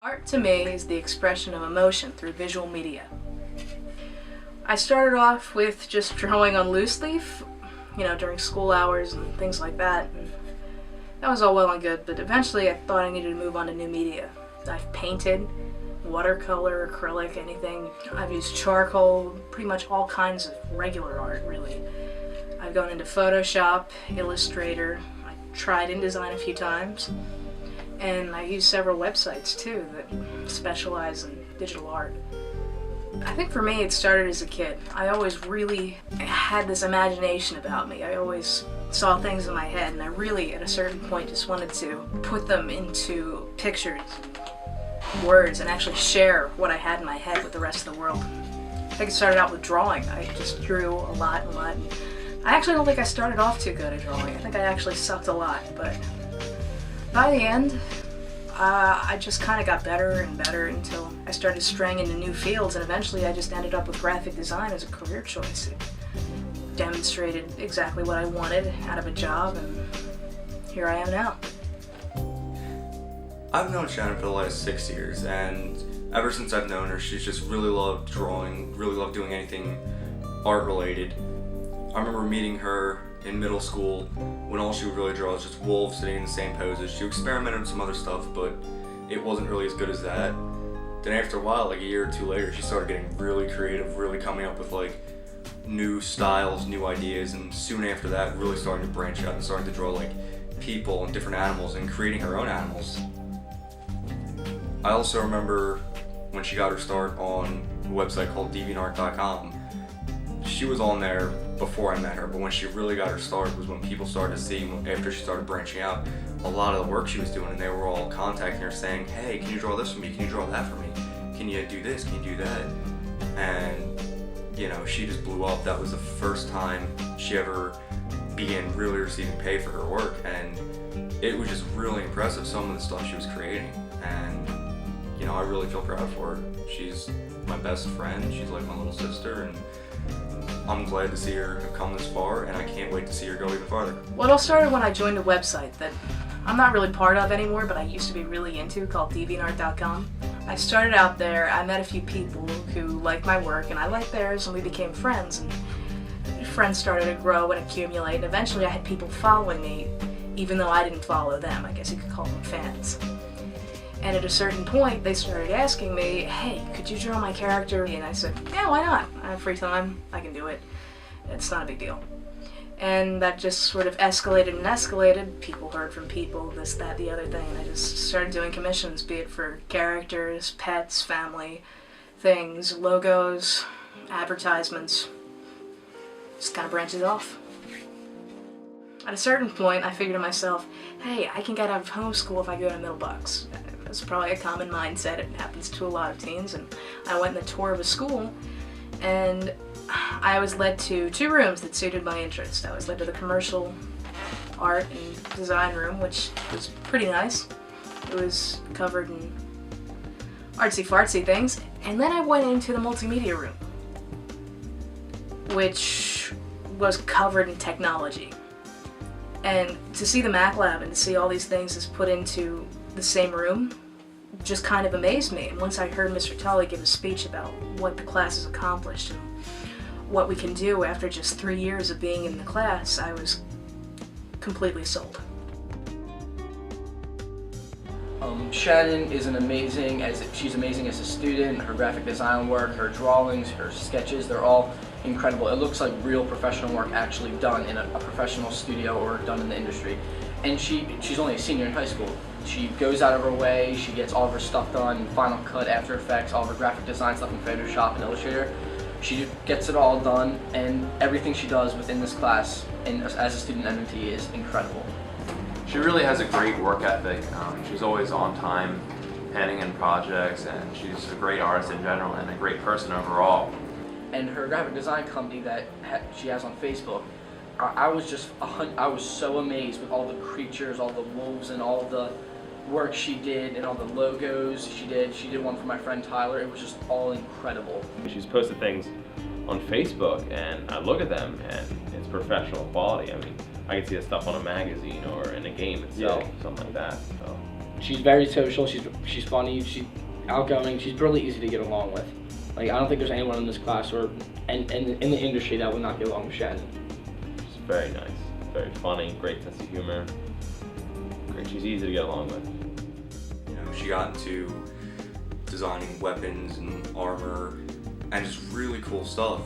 Art to me is the expression of emotion through visual media. I started off with just drawing on loose leaf, during school hours and things like that. And that was all well and good, but eventually I thought I needed to move on to new media. I've painted, watercolor, acrylic, anything. I've used charcoal, pretty much all kinds of regular art, really. I've gone into Photoshop, Illustrator. I tried InDesign a few times. And I use several websites too that specialize in digital art. I think for me it started as a kid. I always really had this imagination about me. I always saw things in my head, and I really at a certain point just wanted to put them into pictures, words, and actually share what I had in my head with the rest of the world. I think it started out with drawing. I just drew a lot. And I actually don't think I started off too good at drawing. I think I actually sucked a lot, but by the end, I just kind of got better and better until I started straying into new fields, and eventually I just ended up with graphic design as a career choice. It demonstrated exactly what I wanted out of a job, and here I am now. I've known Shannon for the last 6 years, and ever since I've known her, she's just really loved drawing, really loved doing anything art related. I remember meeting her in middle school when all she would really draw was just wolves sitting in the same poses. She experimented with some other stuff, but it wasn't really as good as that. Then after a while, like a year or two later, she started getting really creative, really coming up with like new styles, new ideas, and soon after that really starting to branch out and starting to draw like people and different animals and creating her own animals. I also remember when she got her start on a website called deviantart.com. She was on there before I met her, but when she really got her start was when people started to see, after she started branching out, a lot of the work she was doing, and they were all contacting her saying, hey, can you draw this for me? Can you draw that for me? Can you do this? Can you do that? And, she just blew up. That was the first time she ever began really receiving pay for her work, and it was just really impressive, some of the stuff she was creating. And, I really feel proud for her. She's my best friend. She's like my little sister, and I'm glad to see her have come this far, and I can't wait to see her go even farther. Well, it all started when I joined a website that I'm not really part of anymore, but I used to be really into, called deviantart.com. I started out there, I met a few people who liked my work, and I liked theirs, and we became friends. And friends started to grow and accumulate, and eventually I had people following me, even though I didn't follow them. I guess you could call them fans. And at a certain point, they started asking me, hey, could you draw my character? And I said, yeah, why not? I have free time, I can do it. It's not a big deal. And that just sort of escalated and escalated. People heard from people, this, that, the other thing, and I just started doing commissions, be it for characters, pets, family, things, logos, advertisements. Just kind of branches off. At a certain point, I figured to myself, hey, I can get out of homeschool if I go to Middlebucks. That's probably a common mindset. It happens to a lot of teens. And I went on the tour of a school, and I was led to 2 rooms that suited my interest. I was led to the commercial art and design room, which was pretty nice. It was covered in artsy-fartsy things. And then I went into the multimedia room, which was covered in technology. And to see the Mac Lab and to see all these things as put into the same room just kind of amazed me. And once I heard Mr. Tully give a speech about what the class has accomplished and what we can do after just 3 years of being in the class, I was completely sold. Shannon is she's amazing as a student. Her graphic design work, her drawings, her sketches, they're all incredible. It looks like real professional work actually done in a professional studio or done in the industry. And she's only a senior in high school. She goes out of her way, she gets all of her stuff done, Final Cut, After Effects, all of her graphic design stuff in Photoshop and Illustrator. She gets it all done, and everything she does within this class and as a student at MT is incredible. She really has a great work ethic. She's always on time, handing in projects, and she's a great artist in general and a great person overall. And her graphic design company that she has on Facebook, I was so amazed with all the creatures, all the wolves, and all the work she did, and all the logos she did. She did one for my friend Tyler. It was just all incredible. She's posted things on Facebook, and I look at them, and it's professional quality. I mean, I can see the stuff on a magazine or in a game itself, something like that. So She's very social, she's funny, she's outgoing, she's really easy to get along with. Like, I don't think there's anyone in this class or in the industry that would not get along with Shannon. She's very nice, very funny, great sense of humor. Great, she's easy to get along with. You know, she got into designing weapons and armor and just really cool stuff.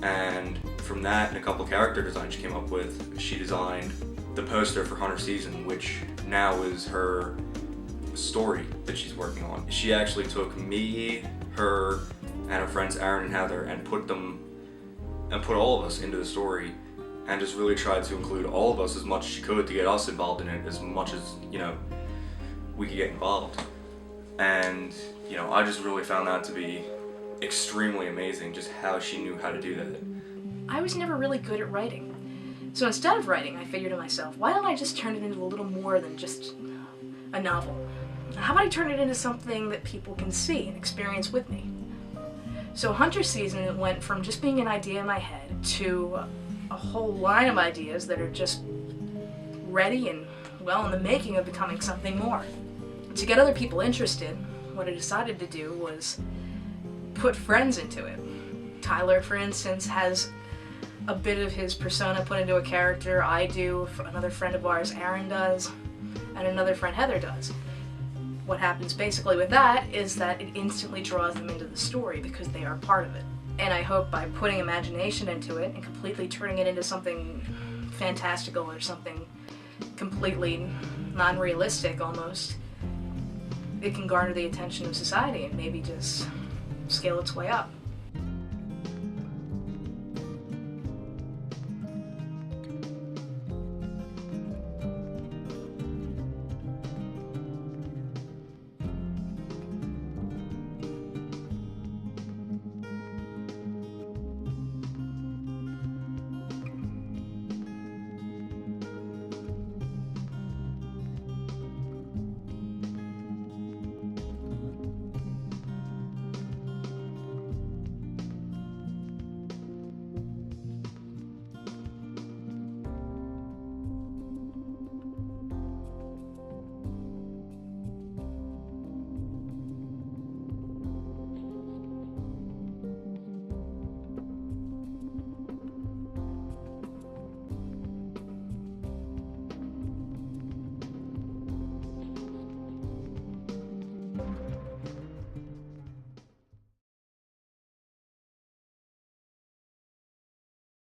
And from that and a couple character designs she came up with, she designed the poster for Hunter Season, which now is her story that she's working on. She actually took me, her, and her friends Aaron and Heather and put all of us into the story and just really tried to include all of us as much as she could to get us involved in it as much as, you know, we could get involved. And, you know, I just really found that to be extremely amazing, just how she knew how to do that. I was never really good at writing. So instead of writing, I figured to myself, why don't I just turn it into a little more than just a novel? How about I turn it into something that people can see and experience with me? So Hunter Season went from just being an idea in my head to a whole line of ideas that are just ready and, well, in the making of becoming something more. To get other people interested, what I decided to do was put friends into it. Tyler, for instance, has a bit of his persona put into a character. I do, another friend of ours, Aaron, does, and another friend, Heather, does. What happens basically with that is that it instantly draws them into the story because they are part of it. And I hope by putting imagination into it and completely turning it into something fantastical or something completely non-realistic almost, it can garner the attention of society and maybe just scale its way up.